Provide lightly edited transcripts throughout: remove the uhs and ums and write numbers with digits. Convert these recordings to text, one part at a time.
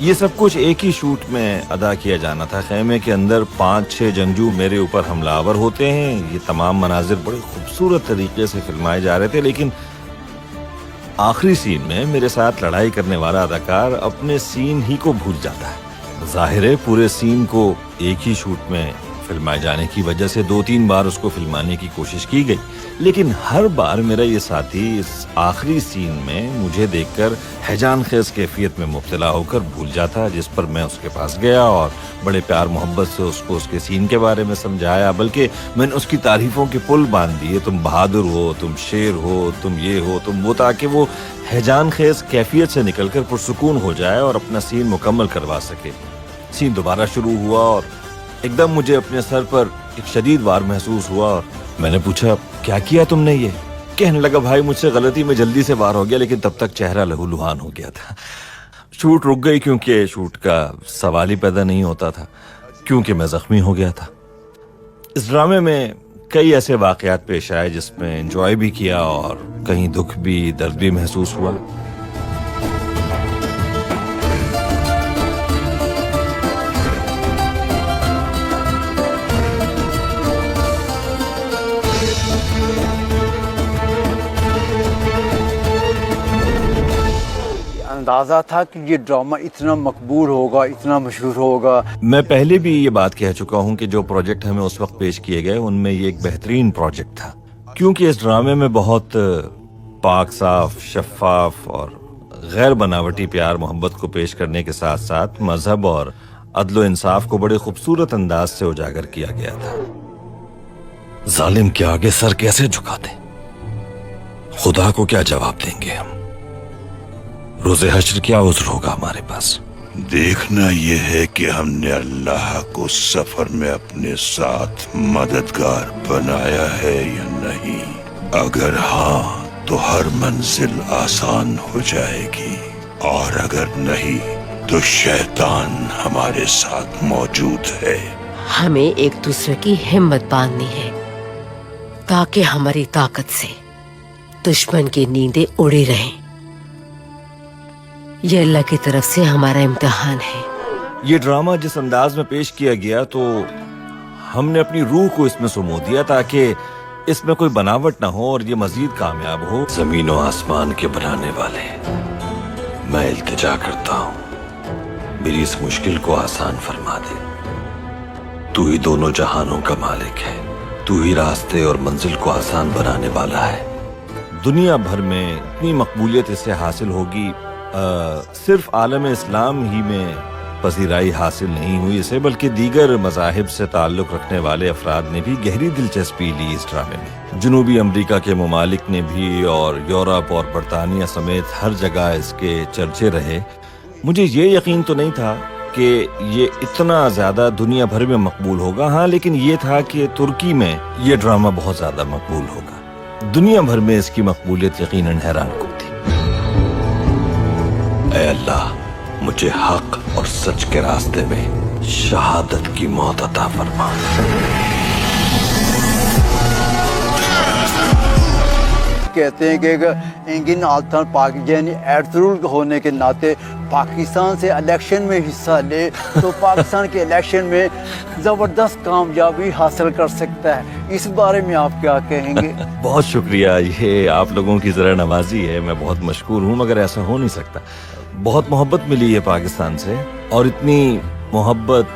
یہ سب کچھ ایک ہی شوٹ میں ادا کیا جانا تھا. خیمے کے اندر 5-6 جنگجو میرے اوپر حملہ آور ہوتے ہیں. یہ تمام مناظر بڑے خوبصورت طریقے سے فلمائے جا رہے تھے, لیکن آخری سین میں میرے ساتھ لڑائی کرنے والا اداکار اپنے سین ہی کو بھول جاتا ہے. ظاہر ہے پورے سین کو ایک ہی شوٹ میں فلمائے جانے کی وجہ سے 2-3 بار اس کو فلمانے کی کوشش کی گئی, لیکن ہر بار میرا یہ ساتھی اس آخری سین میں مجھے دیکھ کر ہیجان خیز کیفیت میں مبتلا ہو کر بھول جاتا, جس پر میں اس کے پاس گیا اور بڑے پیار محبت سے اس کو اس کے سین کے بارے میں سمجھایا, بلکہ میں نے اس کی تعریفوں کے پل باندھ دیے. تم بہادر ہو, تم شیر ہو, تم یہ ہو, تم وہ, تاکہ وہ ہیجان خیز کیفیت سے نکل کر پرسکون ہو جائے اور اپنا سین مکمل کروا سکے. سین دوبارہ شروع ہوا اور ایک دم مجھے اپنے سر پر ایک شدید وار محسوس ہوا اور میں نے پوچھا, کیا کیا تم نے؟ یہ کہنے لگا, بھائی مجھ سے غلطی میں جلدی سے وار ہو گیا, لیکن تب تک چہرہ لہو لہان ہو گیا تھا. شوٹ رک گئی کیونکہ شوٹ کا سوال ہی پیدا نہیں ہوتا تھا, کیونکہ میں زخمی ہو گیا تھا. اس ڈرامے میں کئی ایسے واقعات پیش آئے جس میں انجوائے بھی کیا اور کہیں دکھ بھی, درد بھی محسوس ہوا. اندازہ تھا کہ یہ ڈرامہ اتنا مقبول ہوگا, اتنا مشہور ہوگا. میں پہلے بھی یہ بات کہہ چکا ہوں کہ جو پروجیکٹ ہمیں اس وقت پیش کیے گئے ان میں یہ ایک بہترین پروجیکٹ تھا, کیونکہ اس ڈرامے میں بہت پاک صاف, شفاف اور غیر بناوٹی پیار محبت کو پیش کرنے کے ساتھ ساتھ مذہب اور عدل و انصاف کو بڑے خوبصورت انداز سے اجاگر کیا گیا تھا. ظالم کے آگے سر کیسے جھکا دیں؟ خدا کو کیا جواب دیں گے ہم؟ روز حشر کیا عذر ہوگا ہمارے پاس؟ دیکھنا یہ ہے کہ ہم نے اللہ کو سفر میں اپنے ساتھ مددگار بنایا ہے یا نہیں. اگر ہاں تو ہر منزل آسان ہو جائے گی, اور اگر نہیں تو شیطان ہمارے ساتھ موجود ہے. ہمیں ایک دوسرے کی ہمت باندھنی ہے تاکہ ہماری طاقت سے دشمن کی نیندیں اڑی رہیں. یہ اللہ کی طرف سے ہمارا امتحان ہے. یہ ڈرامہ جس انداز میں پیش کیا گیا تو ہم نے اپنی روح کو اس میں سمو دیا تاکہ اس میں کوئی بناوٹ نہ ہو اور یہ مزید کامیاب ہو. زمین و آسمان کے بنانے والے, میں التجا کرتا ہوں میری اس مشکل کو آسان فرما دے. تو ہی دونوں جہانوں کا مالک ہے, تو ہی راستے اور منزل کو آسان بنانے والا ہے. دنیا بھر میں اتنی مقبولیت اس سے حاصل ہوگی, صرف عالم اسلام ہی میں پذیرائی حاصل نہیں ہوئی اسے, بلکہ دیگر مذاہب سے تعلق رکھنے والے افراد نے بھی گہری دلچسپی لی اس ڈرامے میں. جنوبی امریکہ کے ممالک نے بھی اور یورپ اور برطانیہ سمیت ہر جگہ اس کے چرچے رہے. مجھے یہ یقین تو نہیں تھا کہ یہ اتنا زیادہ دنیا بھر میں مقبول ہوگا, ہاں لیکن یہ تھا کہ ترکی میں یہ ڈرامہ بہت زیادہ مقبول ہوگا. دنیا بھر میں اس کی مقبولیت یقیناً حیران کن تھی. اے اللہ, مجھے حق اور سچ کے راستے میں شہادت کی موت عطا فرما. کہتے ہیں کہ انگن آلتان پاک یعنی ایرترول ہونے کے ناطے پاکستان سے الیکشن میں حصہ لے تو پاکستان کے الیکشن میں زبردست کامیابی حاصل کر سکتا ہے. اس بارے میں آپ کیا کہیں گے؟ بہت شکریہ, یہ آپ لوگوں کی ذرا نوازی ہے, میں بہت مشکور ہوں, مگر ایسا ہو نہیں سکتا. بہت محبت ملی ہے پاکستان سے, اور اتنی محبت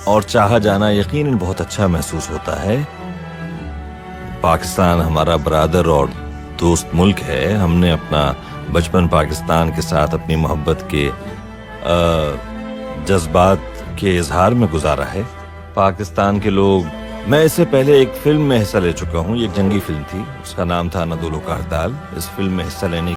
اور چاہا جانا یقیناً بہت اچھا محسوس ہوتا ہے. پاکستان ہمارا برادر اور دوست ملک ہے. ہم نے اپنا بچپن پاکستان کے ساتھ اپنی محبت کے جذبات کے اظہار میں گزارا ہے. پاکستان کے لوگ, میں اس سے پہلے ایک فلم میں حصہ لے چکا ہوں, یہ ایک جنگی فلم تھی, اس کا نام تھا ندول و کارتال. اس فلم میں حصہ لینے